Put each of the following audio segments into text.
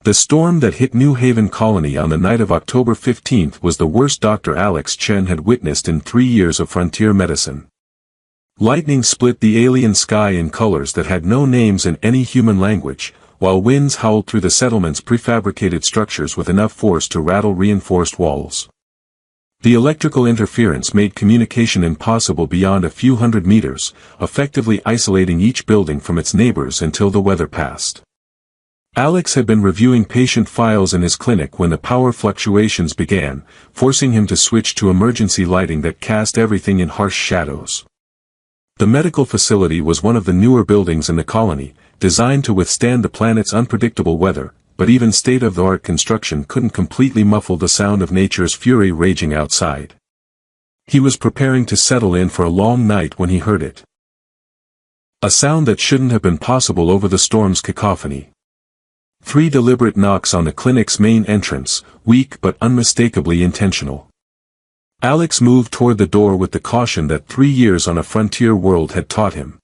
The storm that hit New Haven Colony on the night of October 15 was the worst Dr. Alex Chen had witnessed in 3 years of frontier medicine. Lightning split the alien sky in colors that had no names in any human language, while winds howled through the settlement's prefabricated structures with enough force to rattle reinforced walls. The electrical interference made communication impossible beyond a few hundred meters, effectively isolating each building from its neighbors until the weather passed. Alex had been reviewing patient files in his clinic when the power fluctuations began, forcing him to switch to emergency lighting that cast everything in harsh shadows. The medical facility was one of the newer buildings in the colony, designed to withstand the planet's unpredictable weather, but even state-of-the-art construction couldn't completely muffle the sound of nature's fury raging outside. He was preparing to settle in for a long night when he heard it. A sound that shouldn't have been possible over the storm's cacophony. 3 deliberate knocks on the clinic's main entrance, weak but unmistakably intentional. Alex moved toward the door with the caution that 3 years on a frontier world had taught him.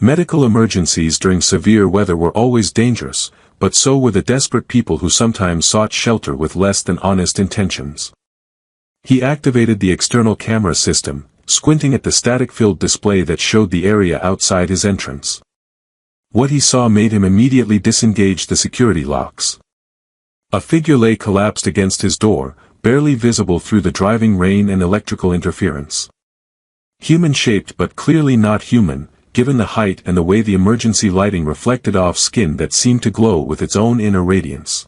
Medical emergencies during severe weather were always dangerous, but so were the desperate people who sometimes sought shelter with less than honest intentions. He activated the external camera system, squinting at the static-filled display that showed the area outside his entrance. What he saw made him immediately disengage the security locks. A figure lay collapsed against his door, barely visible through the driving rain and electrical interference. Human-shaped but clearly not human, given the height and the way the emergency lighting reflected off skin that seemed to glow with its own inner radiance.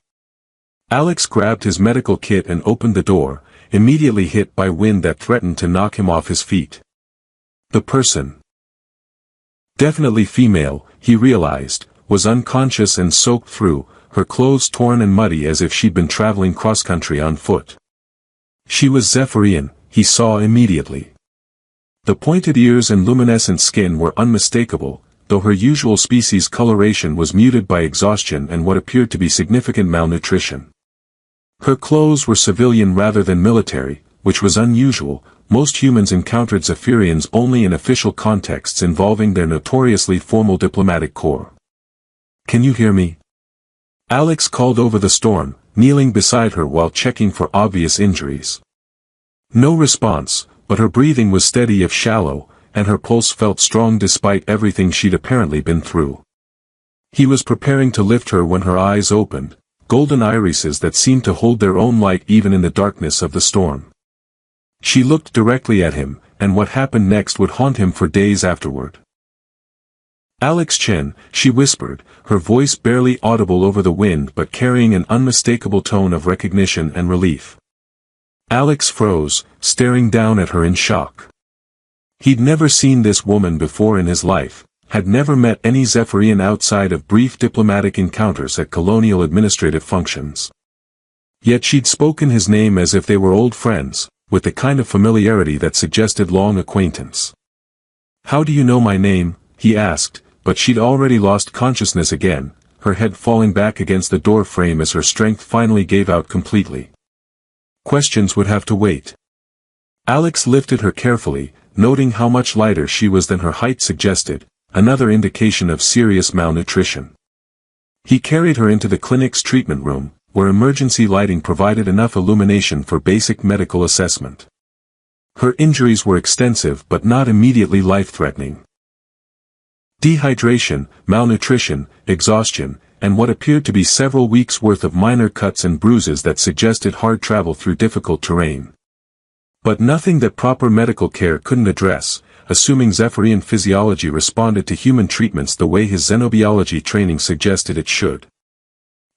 Alex grabbed his medical kit and opened the door, immediately hit by wind that threatened to knock him off his feet. The person, definitely female, he realized, was unconscious and soaked through, her clothes torn and muddy as if she'd been traveling cross-country on foot. She was Zephyrian, he saw immediately. The pointed ears and luminescent skin were unmistakable, though her usual species coloration was muted by exhaustion and what appeared to be significant malnutrition. Her clothes were civilian rather than military, which was unusual. Most humans encountered Zephyrians only in official contexts involving their notoriously formal diplomatic corps. "Can you hear me?" Alex called over the storm, kneeling beside her while checking for obvious injuries. No response, but her breathing was steady if shallow, and her pulse felt strong despite everything she'd apparently been through. He was preparing to lift her when her eyes opened, golden irises that seemed to hold their own light even in the darkness of the storm. She looked directly at him, and what happened next would haunt him for days afterward. "Alex Chen," she whispered, her voice barely audible over the wind but carrying an unmistakable tone of recognition and relief. Alex froze, staring down at her in shock. He'd never seen this woman before in his life, had never met any Zephyrian outside of brief diplomatic encounters at colonial administrative functions. Yet she'd spoken his name as if they were old friends, with the kind of familiarity that suggested long acquaintance. "How do you know my name?" he asked, but she'd already lost consciousness again, her head falling back against the door frame as her strength finally gave out completely. Questions would have to wait. Alex lifted her carefully, noting how much lighter she was than her height suggested, another indication of serious malnutrition. He carried her into the clinic's treatment room, where emergency lighting provided enough illumination for basic medical assessment. Her injuries were extensive but not immediately life-threatening. Dehydration, malnutrition, exhaustion, and what appeared to be several weeks' worth of minor cuts and bruises that suggested hard travel through difficult terrain. But nothing that proper medical care couldn't address, assuming Zephyrian physiology responded to human treatments the way his xenobiology training suggested it should.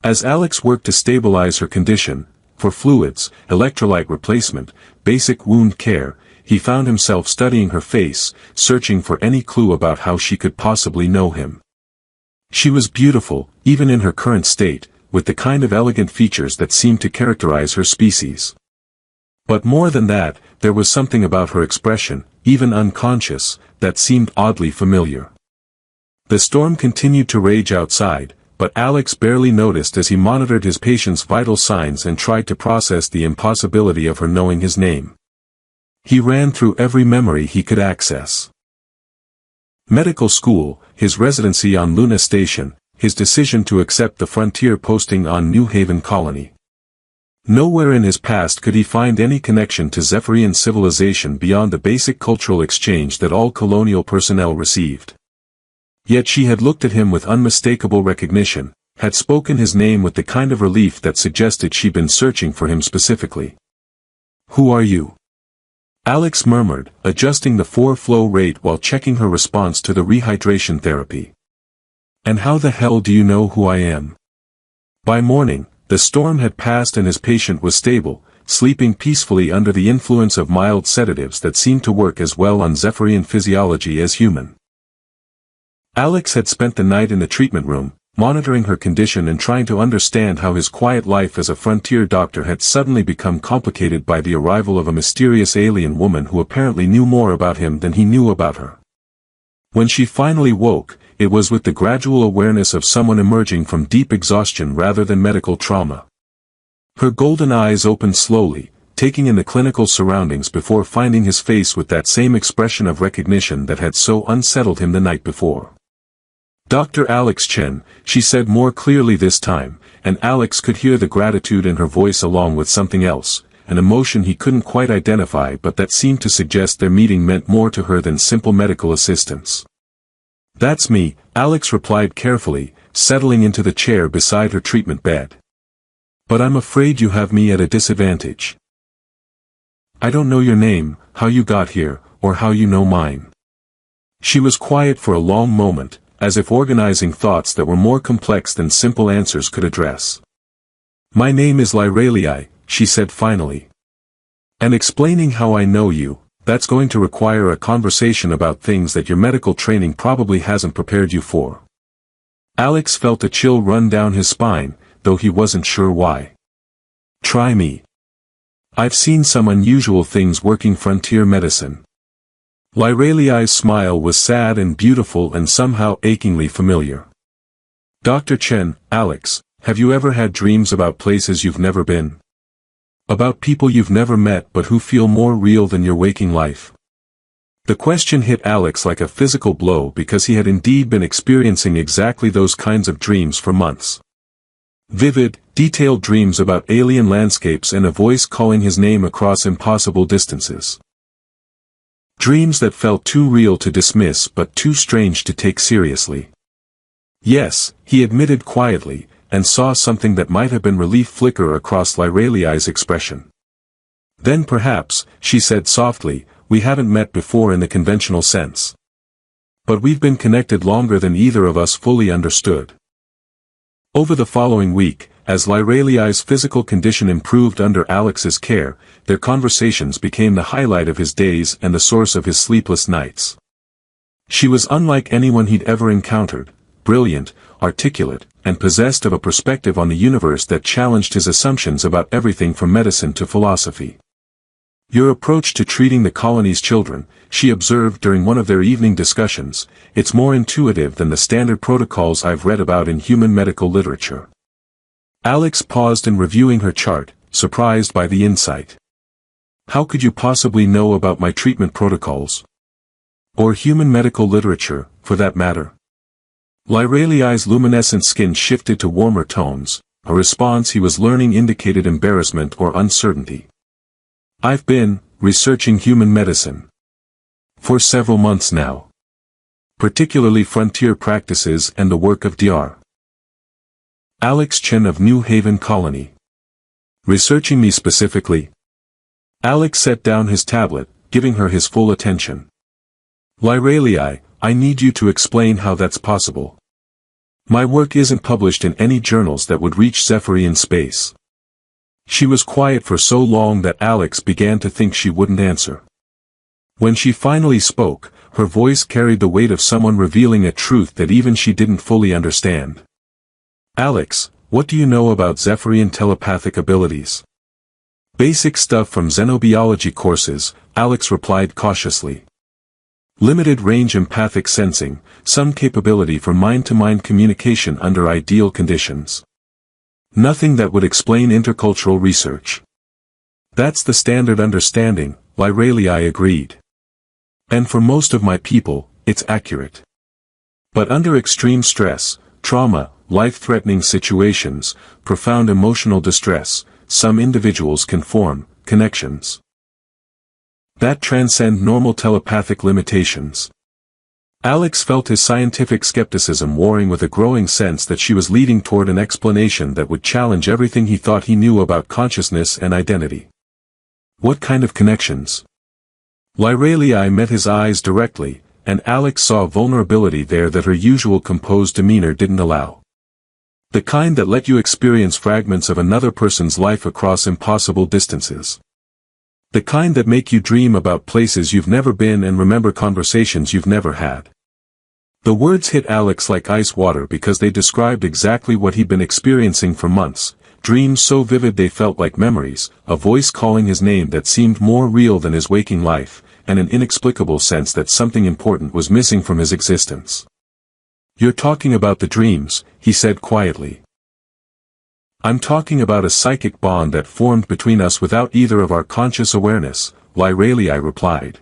As Alex worked to stabilize her condition, for fluids, electrolyte replacement, basic wound care, he found himself studying her face, searching for any clue about how she could possibly know him. She was beautiful, even in her current state, with the kind of elegant features that seemed to characterize her species. But more than that, there was something about her expression, even unconscious, that seemed oddly familiar. The storm continued to rage outside, but Alex barely noticed as he monitored his patient's vital signs and tried to process the impossibility of her knowing his name. He ran through every memory he could access. Medical school, his residency on Luna Station, his decision to accept the frontier posting on New Haven colony. Nowhere in his past could he find any connection to Zephyrian civilization beyond the basic cultural exchange that all colonial personnel received. Yet she had looked at him with unmistakable recognition, had spoken his name with the kind of relief that suggested she'd been searching for him specifically. "Who are you?" Alex murmured, adjusting the 4-flow rate while checking her response to the rehydration therapy. "And how the hell do you know who I am?" By morning, the storm had passed and his patient was stable, sleeping peacefully under the influence of mild sedatives that seemed to work as well on Zephyrian physiology as human. Alex had spent the night in the treatment room, monitoring her condition and trying to understand how his quiet life as a frontier doctor had suddenly become complicated by the arrival of a mysterious alien woman who apparently knew more about him than he knew about her. When she finally woke, it was with the gradual awareness of someone emerging from deep exhaustion rather than medical trauma. Her golden eyes opened slowly, taking in the clinical surroundings before finding his face with that same expression of recognition that had so unsettled him the night before. "Dr. Alex Chen," she said more clearly this time, and Alex could hear the gratitude in her voice along with something else, an emotion he couldn't quite identify but that seemed to suggest their meeting meant more to her than simple medical assistance. "That's me," Alex replied carefully, settling into the chair beside her treatment bed. "But I'm afraid you have me at a disadvantage. I don't know your name, how you got here, or how you know mine." She was quiet for a long moment, as if organizing thoughts that were more complex than simple answers could address. "My name is Lyralii," she said finally. "And explaining how I know you, that's going to require a conversation about things that your medical training probably hasn't prepared you for." Alex felt a chill run down his spine, though he wasn't sure why. "Try me. I've seen some unusual things working frontier medicine." Lyralii's smile was sad and beautiful and somehow achingly familiar. "Dr. Chen, Alex, have you ever had dreams about places you've never been? About people you've never met but who feel more real than your waking life?" The question hit Alex like a physical blow because he had indeed been experiencing exactly those kinds of dreams for months. Vivid, detailed dreams about alien landscapes and a voice calling his name across impossible distances. Dreams that felt too real to dismiss but too strange to take seriously. "Yes," he admitted quietly, and saw something that might have been relief flicker across Lyralii's expression. "Then perhaps," she said softly, "we haven't met before in the conventional sense. But we've been connected longer than either of us fully understood." Over the following week, as Lyralii's physical condition improved under Alex's care, their conversations became the highlight of his days and the source of his sleepless nights. She was unlike anyone he'd ever encountered, brilliant, articulate, and possessed of a perspective on the universe that challenged his assumptions about everything from medicine to philosophy. "Your approach to treating the colony's children," she observed during one of their evening discussions, "it's more intuitive than the standard protocols I've read about in human medical literature." Alex paused in reviewing her chart, surprised by the insight. "How could you possibly know about my treatment protocols? Or human medical literature, for that matter?" Lyralii's luminescent skin shifted to warmer tones, a response he was learning indicated embarrassment or uncertainty. "I've been researching human medicine for several months now. Particularly frontier practices and the work of Dr. Alex Chen of New Haven Colony." "Researching me specifically?" Alex set down his tablet, giving her his full attention. "Lyralii, I need you to explain how that's possible. My work isn't published in any journals that would reach Zephyrian space." She was quiet for so long that Alex began to think she wouldn't answer. When she finally spoke, her voice carried the weight of someone revealing a truth that even she didn't fully understand. "Alex, what do you know about Zephyrian telepathic abilities?" "Basic stuff from xenobiology courses," Alex replied cautiously. "Limited range empathic sensing, some capability for mind-to-mind communication under ideal conditions. Nothing that would explain intercultural research." "That's the standard understanding," Lyralii agreed. "And for most of my people, it's accurate. But under extreme stress, trauma, life-threatening situations, profound emotional distress, some individuals can form connections that transcend normal telepathic limitations. Alex felt his scientific skepticism warring with a growing sense that she was leading toward an explanation that would challenge everything he thought he knew about consciousness and identity. What kind of connections? Lyralii met his eyes directly, and Alex saw vulnerability there that her usual composed demeanor didn't allow. The kind that let you experience fragments of another person's life across impossible distances. The kind that make you dream about places you've never been and remember conversations you've never had. The words hit Alex like ice water because they described exactly what he'd been experiencing for months, dreams so vivid they felt like memories, a voice calling his name that seemed more real than his waking life, and an inexplicable sense that something important was missing from his existence. "You're talking about the dreams," he said quietly. "I'm talking about a psychic bond that formed between us without either of our conscious awareness," Lyralii replied.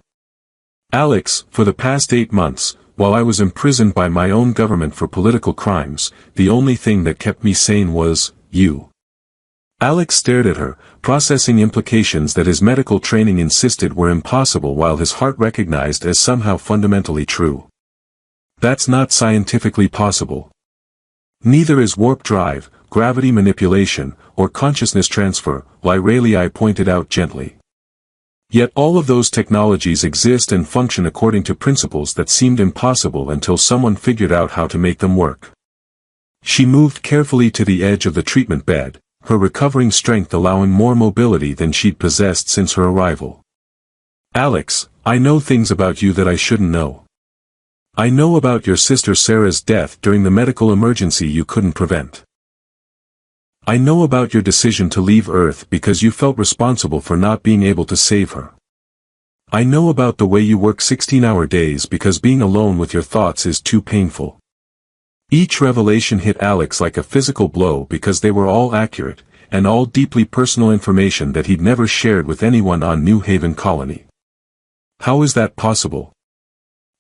"Alex, for the past 8 months, while I was imprisoned by my own government for political crimes, the only thing that kept me sane was you." Alex stared at her, processing implications that his medical training insisted were impossible while his heart recognized as somehow fundamentally true. "That's not scientifically possible. Neither is warp drive, gravity manipulation, or consciousness transfer," Lyralii pointed out gently. "Yet all of those technologies exist and function according to principles that seemed impossible until someone figured out how to make them work." She moved carefully to the edge of the treatment bed, her recovering strength allowing more mobility than she'd possessed since her arrival. "Alex, I know things about you that I shouldn't know. I know about your sister Sarah's death during the medical emergency you couldn't prevent. I know about your decision to leave Earth because you felt responsible for not being able to save her. I know about the way you work 16-hour days because being alone with your thoughts is too painful." Each revelation hit Alex like a physical blow because they were all accurate, and all deeply personal information that he'd never shared with anyone on New Haven Colony. "How is that possible?"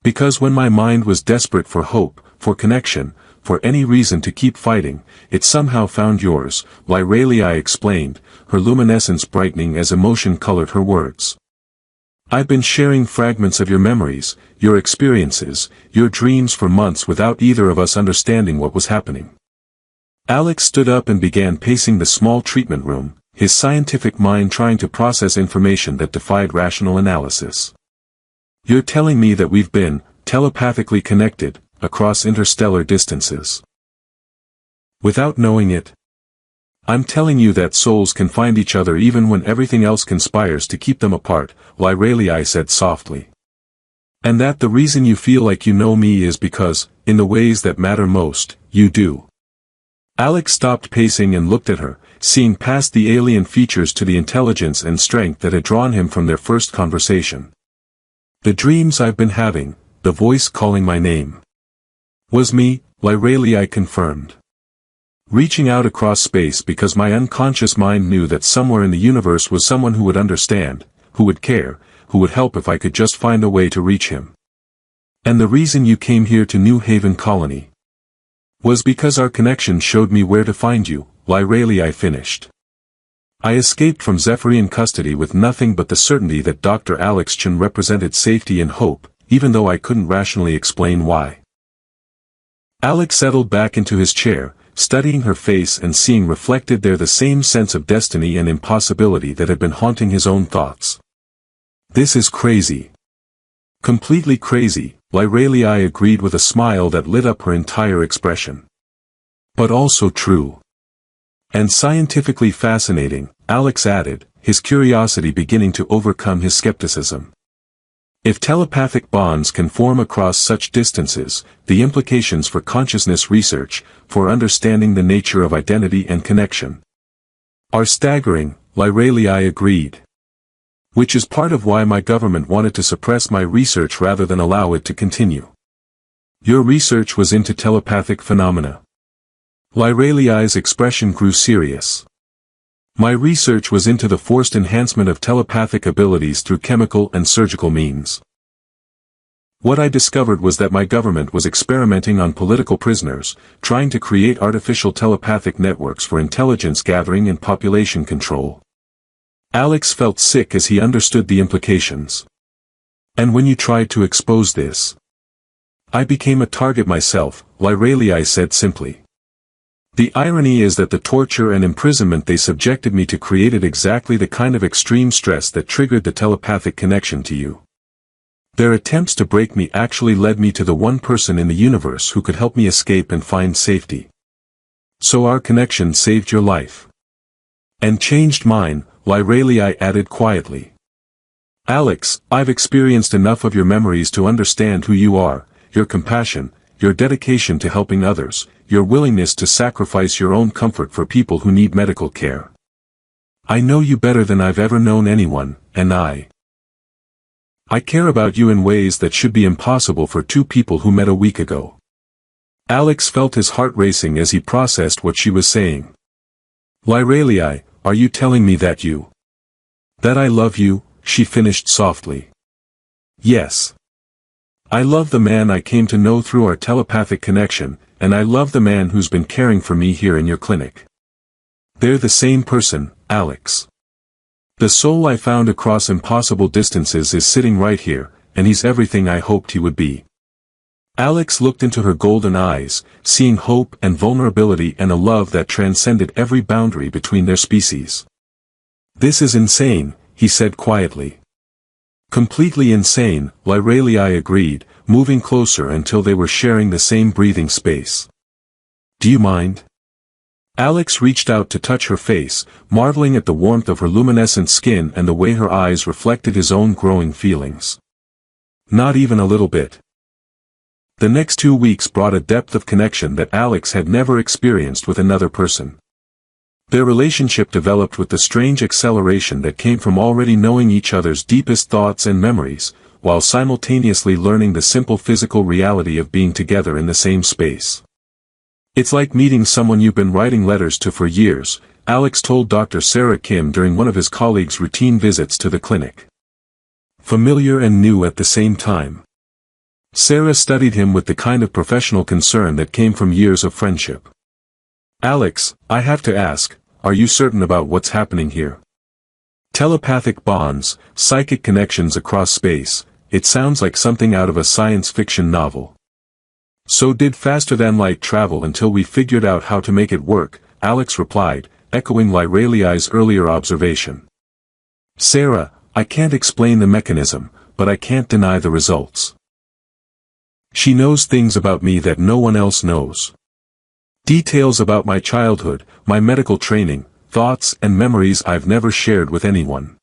"Because when my mind was desperate for hope, for connection, for any reason to keep fighting, it somehow found yours," Lyralii explained, her luminescence brightening as emotion colored her words. "I've been sharing fragments of your memories, your experiences, your dreams for months without either of us understanding what was happening." Alex stood up and began pacing the small treatment room, his scientific mind trying to process information that defied rational analysis. "You're telling me that we've been telepathically connected across interstellar distances without knowing it? I'm telling you that souls can find each other even when everything else conspires to keep them apart," Lyralii said softly. "And that the reason you feel like you know me is because, in the ways that matter most, you do." Alex stopped pacing and looked at her, seeing past the alien features to the intelligence and strength that had drawn him from their first conversation. "The dreams I've been having, the voice calling my name. Was me," Lyralii confirmed. "Reaching out across space because my unconscious mind knew that somewhere in the universe was someone who would understand, who would care, who would help if I could just find a way to reach him. And the reason you came here to New Haven Colony was because our connection showed me where to find you," Lyralii finished. "I escaped from Zephyrian custody with nothing but the certainty that Dr. Alex Chen represented safety and hope, even though I couldn't rationally explain why." Alex settled back into his chair, studying her face and seeing reflected there the same sense of destiny and impossibility that had been haunting his own thoughts. "This is crazy. Completely crazy," Lyralii agreed with a smile that lit up her entire expression. "But also true. And scientifically fascinating," Alex added, his curiosity beginning to overcome his skepticism. "If telepathic bonds can form across such distances, the implications for consciousness research, for understanding the nature of identity and connection, are staggering," Lyralii agreed. "Which is part of why my government wanted to suppress my research rather than allow it to continue." "Your research was into telepathic phenomena." Lyralii's expression grew serious. "My research was into the forced enhancement of telepathic abilities through chemical and surgical means." What I discovered was that my government was experimenting on political prisoners, trying to create artificial telepathic networks for intelligence gathering and population control. Alex felt sick as he understood the implications. And when you tried to expose this, I became a target myself, Lyralii said simply. The irony is that the torture and imprisonment they subjected me to created exactly the kind of extreme stress that triggered the telepathic connection to you. Their attempts to break me actually led me to the one person in the universe who could help me escape and find safety. So our connection saved your life. And changed mine, Lyralii added quietly. Alex, I've experienced enough of your memories to understand who you are, your compassion, your dedication to helping others, your willingness to sacrifice your own comfort for people who need medical care. I know you better than I've ever known anyone, and I care about you in ways that should be impossible for two people who met a week ago. Alex felt his heart racing as he processed what she was saying. Lyralii, are you telling me that I love you? She finished softly. Yes. I love the man I came to know through our telepathic connection, and I love the man who's been caring for me here in your clinic. They're the same person, Alex. The soul I found across impossible distances is sitting right here, and he's everything I hoped he would be. Alex looked into her golden eyes, seeing hope and vulnerability and a love that transcended every boundary between their species. This is insane, he said quietly. Completely insane, Lyralii agreed, moving closer until they were sharing the same breathing space. Do you mind? Alex reached out to touch her face, marveling at the warmth of her luminescent skin and the way her eyes reflected his own growing feelings. Not even a little bit. The next 2 weeks brought a depth of connection that Alex had never experienced with another person. Their relationship developed with the strange acceleration that came from already knowing each other's deepest thoughts and memories, while simultaneously learning the simple physical reality of being together in the same space. It's like meeting someone you've been writing letters to for years, Alex told Dr. Sarah Kim during one of his colleagues' routine visits to the clinic. Familiar and new at the same time. Sarah studied him with the kind of professional concern that came from years of friendship. Alex, I have to ask, are you certain about what's happening here? Telepathic bonds, psychic connections across space, it sounds like something out of a science fiction novel. So did faster-than-light travel until we figured out how to make it work, Alex replied, echoing Lyralii's earlier observation. Sarah, I can't explain the mechanism, but I can't deny the results. She knows things about me that no one else knows. Details about my childhood, my medical training, thoughts and memories I've never shared with anyone.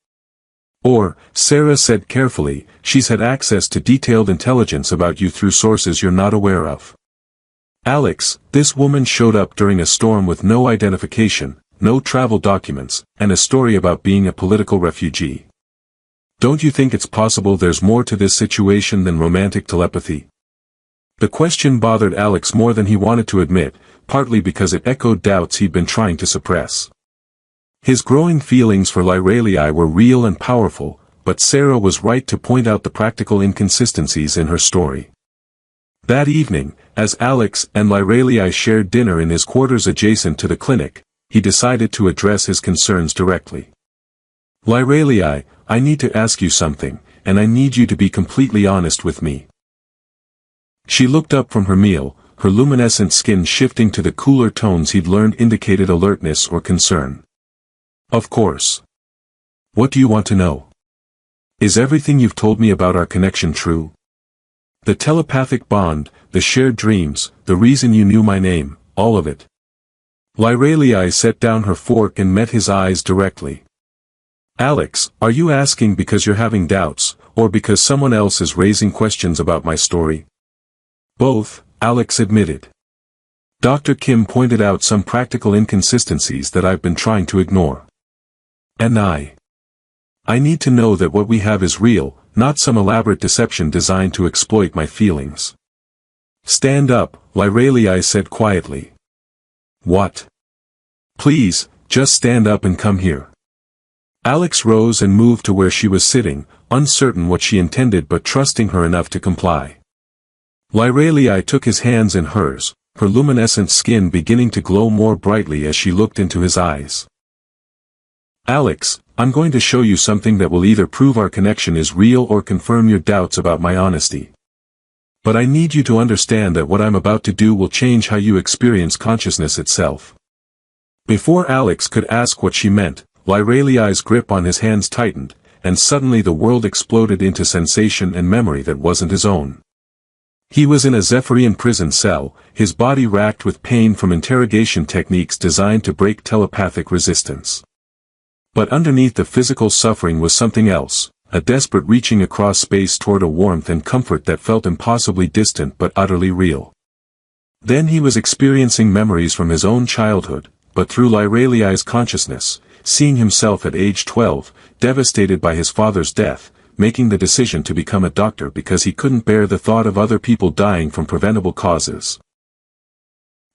Or, Sarah said carefully, she's had access to detailed intelligence about you through sources you're not aware of. Alex, this woman showed up during a storm with no identification, no travel documents, and a story about being a political refugee. Don't you think it's possible there's more to this situation than romantic telepathy? The question bothered Alex more than he wanted to admit, partly because it echoed doubts he'd been trying to suppress. His growing feelings for Lyralii were real and powerful, but Sarah was right to point out the practical inconsistencies in her story. That evening, as Alex and Lyralii shared dinner in his quarters adjacent to the clinic, he decided to address his concerns directly. Lyralii, I need to ask you something, and I need you to be completely honest with me. She looked up from her meal, her luminescent skin shifting to the cooler tones he'd learned indicated alertness or concern. Of course. What do you want to know? Is everything you've told me about our connection true? The telepathic bond, the shared dreams, the reason you knew my name, all of it. Lyralii set down her fork and met his eyes directly. Alex, are you asking because you're having doubts, or because someone else is raising questions about my story? Both, Alex admitted. Dr. Kim pointed out some practical inconsistencies that I've been trying to ignore. And I need to know that what we have is real, not some elaborate deception designed to exploit my feelings. Stand up, Lyralii said quietly. What? Please, just stand up and come here. Alex rose and moved to where she was sitting, uncertain what she intended but trusting her enough to comply. Lyralii took his hands in hers, her luminescent skin beginning to glow more brightly as she looked into his eyes. "Alex, I'm going to show you something that will either prove our connection is real or confirm your doubts about my honesty. But I need you to understand that what I'm about to do will change how you experience consciousness itself." Before Alex could ask what she meant, Lyralii's grip on his hands tightened, and suddenly the world exploded into sensation and memory that wasn't his own. He was in a Zephyrian prison cell, his body racked with pain from interrogation techniques designed to break telepathic resistance. But underneath the physical suffering was something else, a desperate reaching across space toward a warmth and comfort that felt impossibly distant but utterly real. Then he was experiencing memories from his own childhood, but through Lyralii's consciousness, seeing himself at age 12, devastated by his father's death, making the decision to become a doctor because he couldn't bear the thought of other people dying from preventable causes.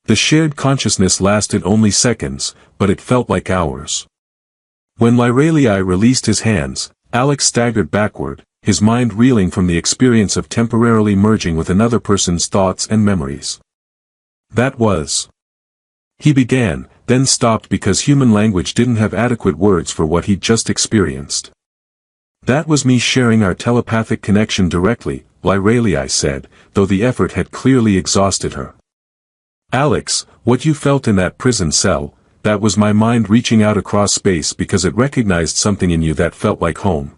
The shared consciousness lasted only seconds, but it felt like hours. When Lyralii released his hands, Alex staggered backward, his mind reeling from the experience of temporarily merging with another person's thoughts and memories. That was. He began, then stopped because human language didn't have adequate words for what he'd just experienced. "That was me sharing our telepathic connection directly," Lyralii said, though the effort had clearly exhausted her. "Alex, what you felt in that prison cell, that was my mind reaching out across space because it recognized something in you that felt like home.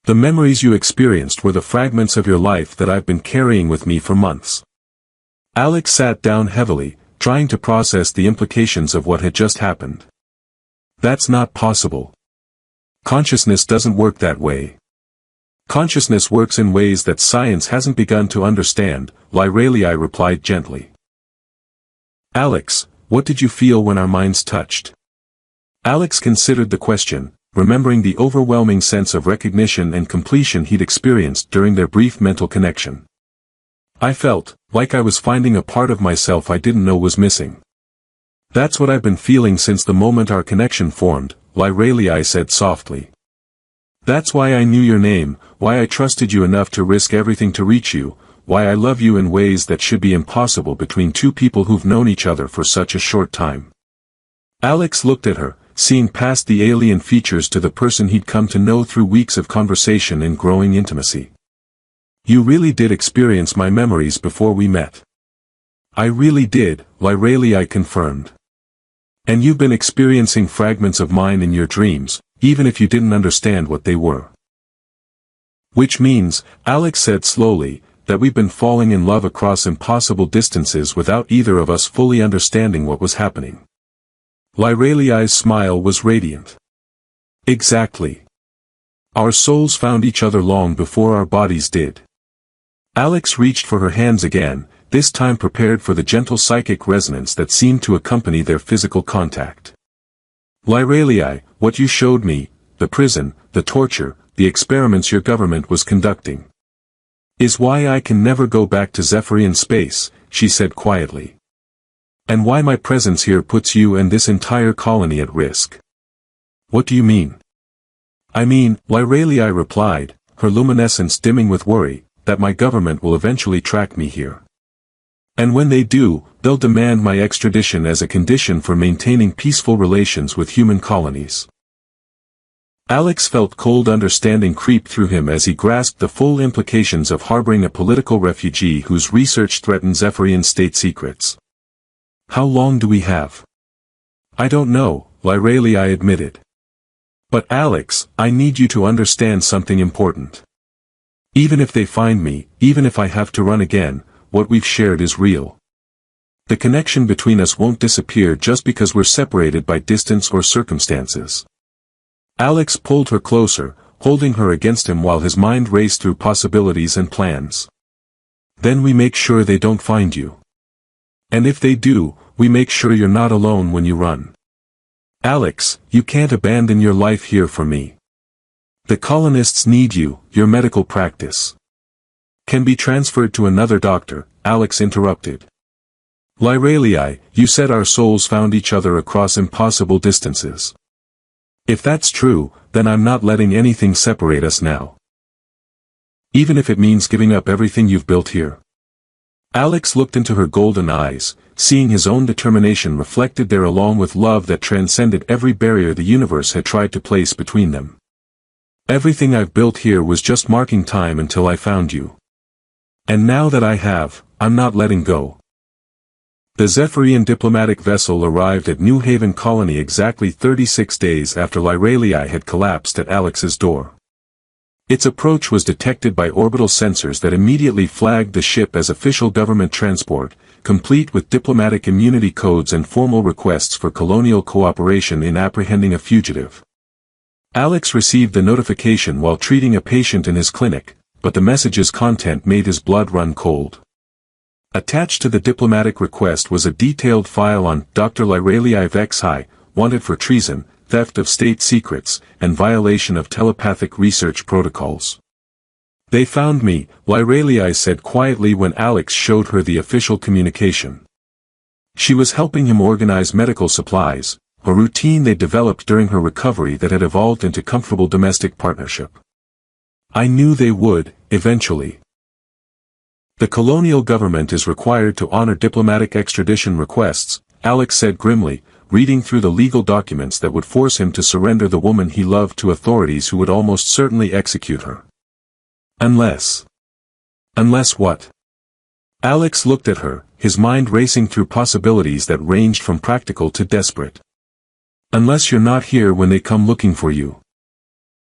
The memories you experienced were the fragments of your life that I've been carrying with me for months." Alex sat down heavily, trying to process the implications of what had just happened. "That's not possible. Consciousness doesn't work that way. Consciousness works in ways that science hasn't begun to understand," Lyralii replied gently. "Alex, what did you feel when our minds touched?" Alex considered the question, remembering the overwhelming sense of recognition and completion he'd experienced during their brief mental connection. "I felt like I was finding a part of myself I didn't know was missing. That's what I've been feeling since the moment our connection formed," Lyralii said softly. "That's why I knew your name, why I trusted you enough to risk everything to reach you, why I love you in ways that should be impossible between two people who've known each other for such a short time." Alex looked at her, seeing past the alien features to the person he'd come to know through weeks of conversation and growing intimacy. "You really did experience my memories before we met." "I really did," Lyralii confirmed. "And you've been experiencing fragments of mine in your dreams, even if you didn't understand what they were." "Which means," Alex said slowly, "that we've been falling in love across impossible distances without either of us fully understanding what was happening." Lyralii's smile was radiant. "Exactly. Our souls found each other long before our bodies did." Alex reached for her hands again, this time prepared for the gentle psychic resonance that seemed to accompany their physical contact. "Lyralii, what you showed me, the prison, the torture, the experiments your government was conducting, is why I can never go back to Zephyrian space," she said quietly. "And why my presence here puts you and this entire colony at risk." "What do you mean?" "I mean," Lyralii replied, her luminescence dimming with worry, "that my government will eventually track me here. And when they do, they'll demand my extradition as a condition for maintaining peaceful relations with human colonies." Alex felt cold understanding creep through him as he grasped the full implications of harboring a political refugee whose research threatened Zephyrian state secrets. "How long do we have?" "I don't know," Lyralii admitted. "But Alex, I need you to understand something important. Even if they find me, even if I have to run again, what we've shared is real. The connection between us won't disappear just because we're separated by distance or circumstances." Alex pulled her closer, holding her against him while his mind raced through possibilities and plans. "Then we make sure they don't find you. And if they do, we make sure you're not alone when you run. Alex, you can't abandon your life here for me. The colonists need you, your medical practice can be transferred to another doctor," Alex interrupted. "Lyralii, you said our souls found each other across impossible distances. If that's true, then I'm not letting anything separate us now." Even if it means giving up everything you've built here. Alex looked into her golden eyes, seeing his own determination reflected there along with love that transcended every barrier the universe had tried to place between them. Everything I've built here was just marking time until I found you. And now that I have, I'm not letting go. The Zephyrian diplomatic vessel arrived at New Haven Colony exactly 36 days after Lyralii had collapsed at Alex's door. Its approach was detected by orbital sensors that immediately flagged the ship as official government transport, complete with diplomatic immunity codes and formal requests for colonial cooperation in apprehending a fugitive. Alex received the notification while treating a patient in his clinic, but the message's content made his blood run cold. Attached to the diplomatic request was a detailed file on Dr. Lyralii Vexhi, wanted for treason, theft of state secrets, and violation of telepathic research protocols. They found me, Lyralii said quietly when Alex showed her the official communication. She was helping him organize medical supplies, a routine they developed during her recovery that had evolved into comfortable domestic partnership. I knew they would, eventually. The colonial government is required to honor diplomatic extradition requests, Alex said grimly, reading through the legal documents that would force him to surrender the woman he loved to authorities who would almost certainly execute her. Unless what? Alex looked at her, his mind racing through possibilities that ranged from practical to desperate. Unless you're not here when they come looking for you.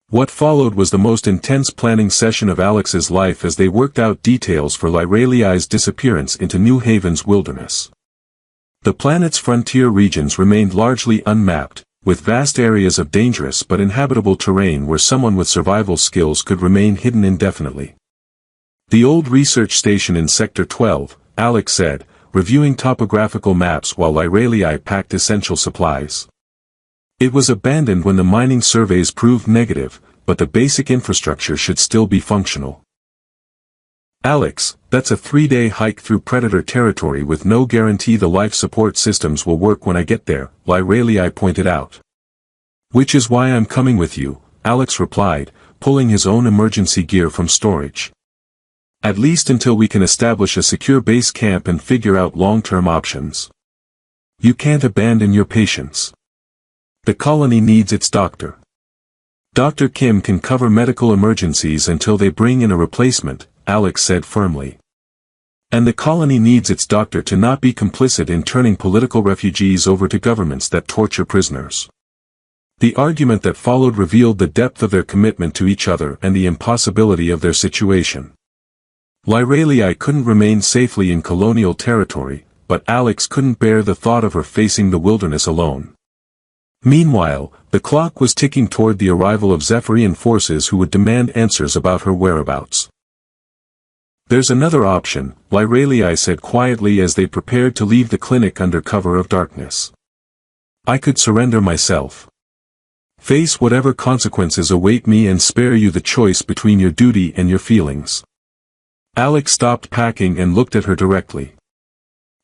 What followed was the most intense planning session of Alex's life as they worked out details for Lyralii's disappearance into New Haven's wilderness. The planet's frontier regions remained largely unmapped, with vast areas of dangerous but inhabitable terrain where someone with survival skills could remain hidden indefinitely. The old research station in Sector 12, Alex said, reviewing topographical maps while Lyralii packed essential supplies. It was abandoned when the mining surveys proved negative, but the basic infrastructure should still be functional. Alex, that's a 3-day hike through Predator territory with no guarantee the life support systems will work when I get there, Lyralii pointed out. Which is why I'm coming with you, Alex replied, pulling his own emergency gear from storage. At least until we can establish a secure base camp and figure out long-term options. You can't abandon your patients. The colony needs its doctor. Dr. Kim can cover medical emergencies until they bring in a replacement, Alex said firmly. And the colony needs its doctor to not be complicit in turning political refugees over to governments that torture prisoners. The argument that followed revealed the depth of their commitment to each other and the impossibility of their situation. Lyralii couldn't remain safely in colonial territory, but Alex couldn't bear the thought of her facing the wilderness alone. Meanwhile, the clock was ticking toward the arrival of Zephyrian forces who would demand answers about her whereabouts. There's another option, Lyralii said quietly as they prepared to leave the clinic under cover of darkness. I could surrender myself. Face whatever consequences await me and spare you the choice between your duty and your feelings. Alex stopped packing and looked at her directly.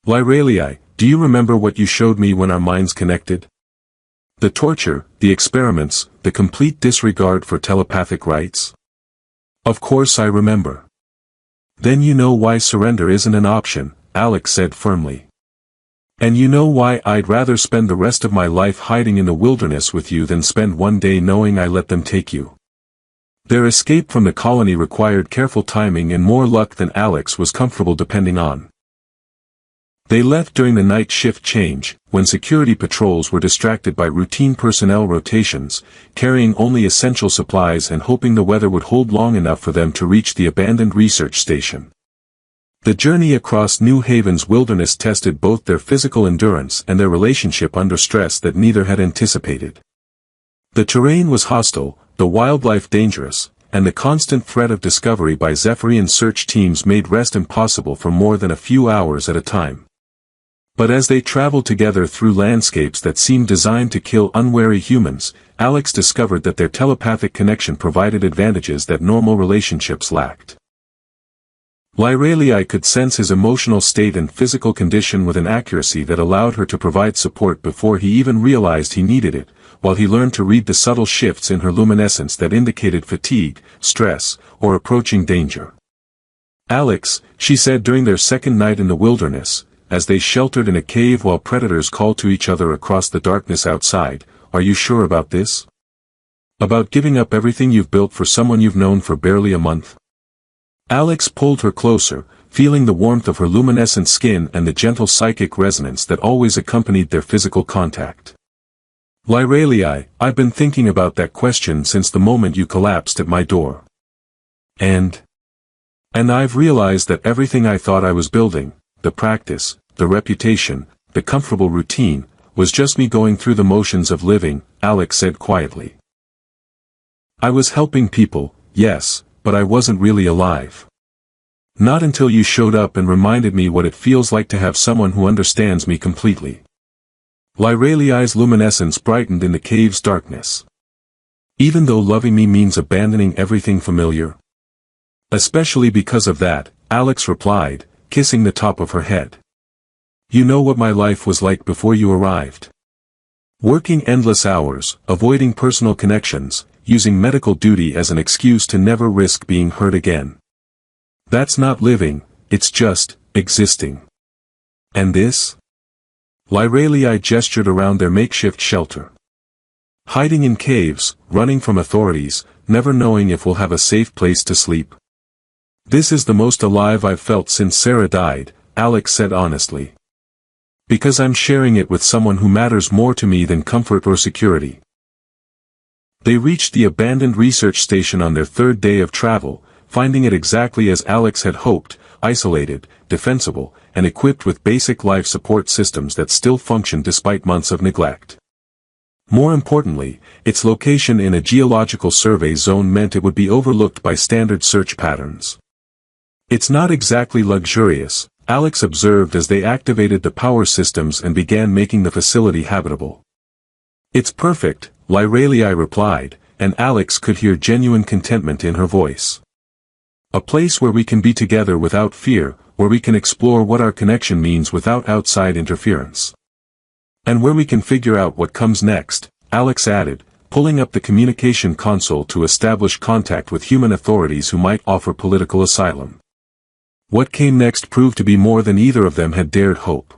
Lyralii, do you remember what you showed me when our minds connected? The torture, the experiments, the complete disregard for telepathic rights? Of course I remember. Then you know why surrender isn't an option, Alex said firmly. And you know why I'd rather spend the rest of my life hiding in the wilderness with you than spend one day knowing I let them take you. Their escape from the colony required careful timing and more luck than Alex was comfortable depending on. They left during the night shift change, when security patrols were distracted by routine personnel rotations, carrying only essential supplies and hoping the weather would hold long enough for them to reach the abandoned research station. The journey across New Haven's wilderness tested both their physical endurance and their relationship under stress that neither had anticipated. The terrain was hostile, the wildlife dangerous, and the constant threat of discovery by Zephyrian search teams made rest impossible for more than a few hours at a time. But as they traveled together through landscapes that seemed designed to kill unwary humans, Alex discovered that their telepathic connection provided advantages that normal relationships lacked. Lyralii could sense his emotional state and physical condition with an accuracy that allowed her to provide support before he even realized he needed it, while he learned to read the subtle shifts in her luminescence that indicated fatigue, stress, or approaching danger. "Alex," she said during their second night in the wilderness, as they sheltered in a cave while predators called to each other across the darkness outside, "are you sure about this? About giving up everything you've built for someone you've known for barely a month?" Alex pulled her closer, feeling the warmth of her luminescent skin and the gentle psychic resonance that always accompanied their physical contact. "Lyralii, I've been thinking about that question since the moment you collapsed at my door. And I've realized that everything I thought I was building, the practice, the reputation, the comfortable routine, was just me going through the motions of living," Alex said quietly. "I was helping people, yes, but I wasn't really alive. Not until you showed up and reminded me what it feels like to have someone who understands me completely." Lyralii's luminescence brightened in the cave's darkness. "Even though loving me means abandoning everything familiar?" "Especially because of that," Alex replied, kissing the top of her head. "You know what my life was like before you arrived. Working endless hours, avoiding personal connections, using medical duty as an excuse to never risk being hurt again. That's not living, it's just existing. And this?" Lyralii gestured around their makeshift shelter. "Hiding in caves, running from authorities, never knowing if we'll have a safe place to sleep. This is the most alive I've felt since Sarah died," Alex said honestly. "Because I'm sharing it with someone who matters more to me than comfort or security." They reached the abandoned research station on their third day of travel, finding it exactly as Alex had hoped, isolated, defensible, and equipped with basic life support systems that still functioned despite months of neglect. More importantly, its location in a geological survey zone meant it would be overlooked by standard search patterns. "It's not exactly luxurious," Alex observed as they activated the power systems and began making the facility habitable. "It's perfect," Lyralii replied, and Alex could hear genuine contentment in her voice. "A place where we can be together without fear, where we can explore what our connection means without outside interference. And where we can figure out what comes next," Alex added, pulling up the communication console to establish contact with human authorities who might offer political asylum. What came next proved to be more than either of them had dared hope.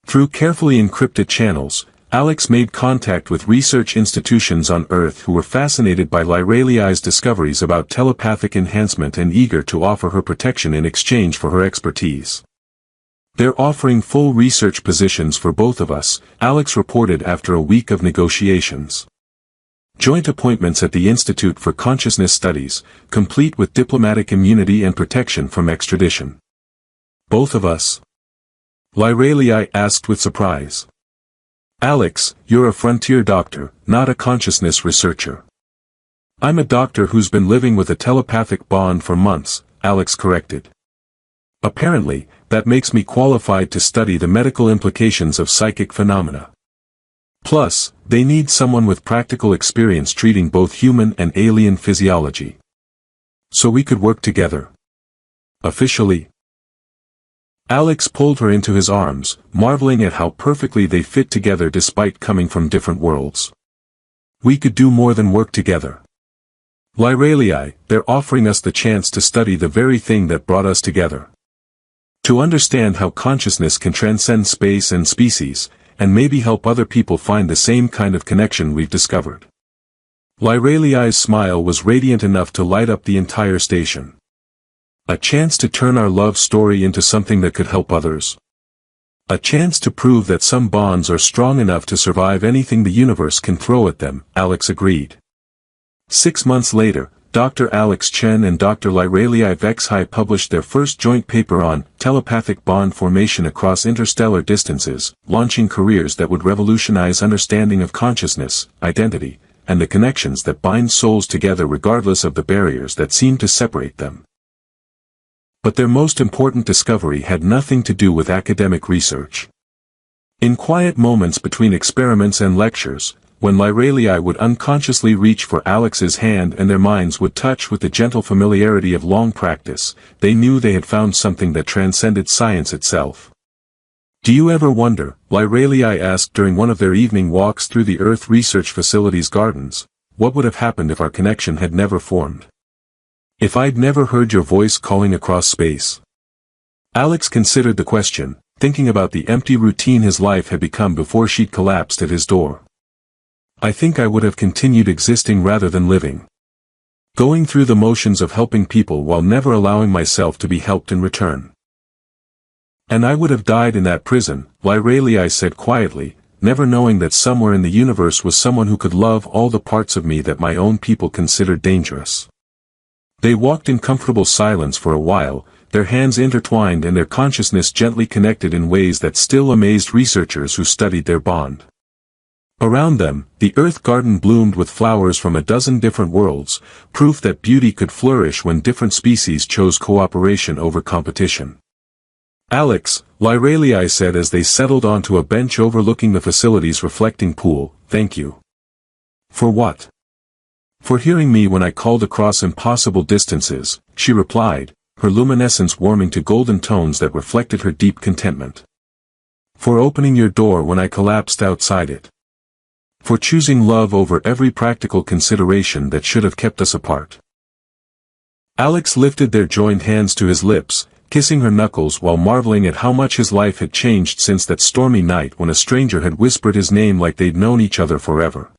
Through carefully encrypted channels, Alex made contact with research institutions on Earth who were fascinated by Lyralii's discoveries about telepathic enhancement and eager to offer her protection in exchange for her expertise. "They're offering full research positions for both of us," Alex reported after a week of negotiations. "Joint appointments at the Institute for Consciousness Studies, complete with diplomatic immunity and protection from extradition." "Both of us?" Lyralii asked with surprise. "Alex, you're a frontier doctor, not a consciousness researcher." "I'm a doctor who's been living with a telepathic bond for months," Alex corrected. "Apparently, that makes me qualified to study the medical implications of psychic phenomena. Plus, they need someone with practical experience treating both human and alien physiology. So we could work together. Officially." Alex pulled her into his arms, marveling at how perfectly they fit together despite coming from different worlds. "We could do more than work together. Lyralii, they're offering us the chance to study the very thing that brought us together. To understand how consciousness can transcend space and species, and maybe help other people find the same kind of connection we've discovered." Lyralii's smile was radiant enough to light up the entire station. "A chance to turn our love story into something that could help others. A chance to prove that some bonds are strong enough to survive anything the universe can throw at them," Alex agreed. 6 months later, Dr. Alex Chen and Dr. Lyralii HFY published their first joint paper on telepathic bond formation across interstellar distances, launching careers that would revolutionize understanding of consciousness, identity, and the connections that bind souls together regardless of the barriers that seem to separate them. But their most important discovery had nothing to do with academic research. In quiet moments between experiments and lectures, when Lyralii would unconsciously reach for Alex's hand and their minds would touch with the gentle familiarity of long practice, they knew they had found something that transcended science itself. "Do you ever wonder," Lyralii asked during one of their evening walks through the Earth Research Facility's gardens, "what would have happened if our connection had never formed? If I'd never heard your voice calling across space?" Alex considered the question, thinking about the empty routine his life had become before she'd collapsed at his door. "I think I would have continued existing rather than living. Going through the motions of helping people while never allowing myself to be helped in return. And I would have died in that prison," Lyralii said quietly, "never knowing that somewhere in the universe was someone who could love all the parts of me that my own people considered dangerous." They walked in comfortable silence for a while, their hands intertwined and their consciousness gently connected in ways that still amazed researchers who studied their bond. Around them, the Earth garden bloomed with flowers from a dozen different worlds, proof that beauty could flourish when different species chose cooperation over competition. "Alex," Lyralii said as they settled onto a bench overlooking the facility's reflecting pool, "thank you." "For what?" "For hearing me when I called across impossible distances," she replied, her luminescence warming to golden tones that reflected her deep contentment. "For opening your door when I collapsed outside it. For choosing love over every practical consideration that should have kept us apart." Alex lifted their joined hands to his lips, kissing her knuckles while marveling at how much his life had changed since that stormy night when a stranger had whispered his name like they'd known each other forever.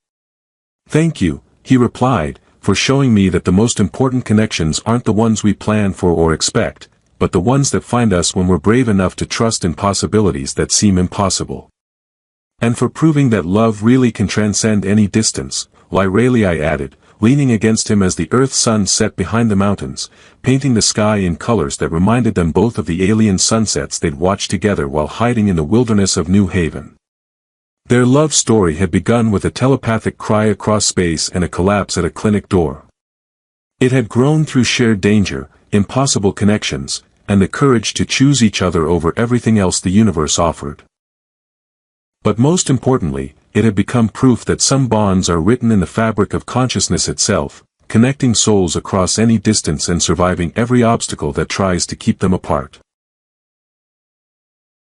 "Thank you," he replied, "for showing me that the most important connections aren't the ones we plan for or expect, but the ones that find us when we're brave enough to trust in possibilities that seem impossible. And for proving that love really can transcend any distance," Lyralii added, leaning against him as the Earth sun set behind the mountains, painting the sky in colors that reminded them both of the alien sunsets they'd watched together while hiding in the wilderness of New Haven. Their love story had begun with a telepathic cry across space and a collapse at a clinic door. It had grown through shared danger, impossible connections, and the courage to choose each other over everything else the universe offered. But most importantly, it had become proof that some bonds are written in the fabric of consciousness itself, connecting souls across any distance and surviving every obstacle that tries to keep them apart.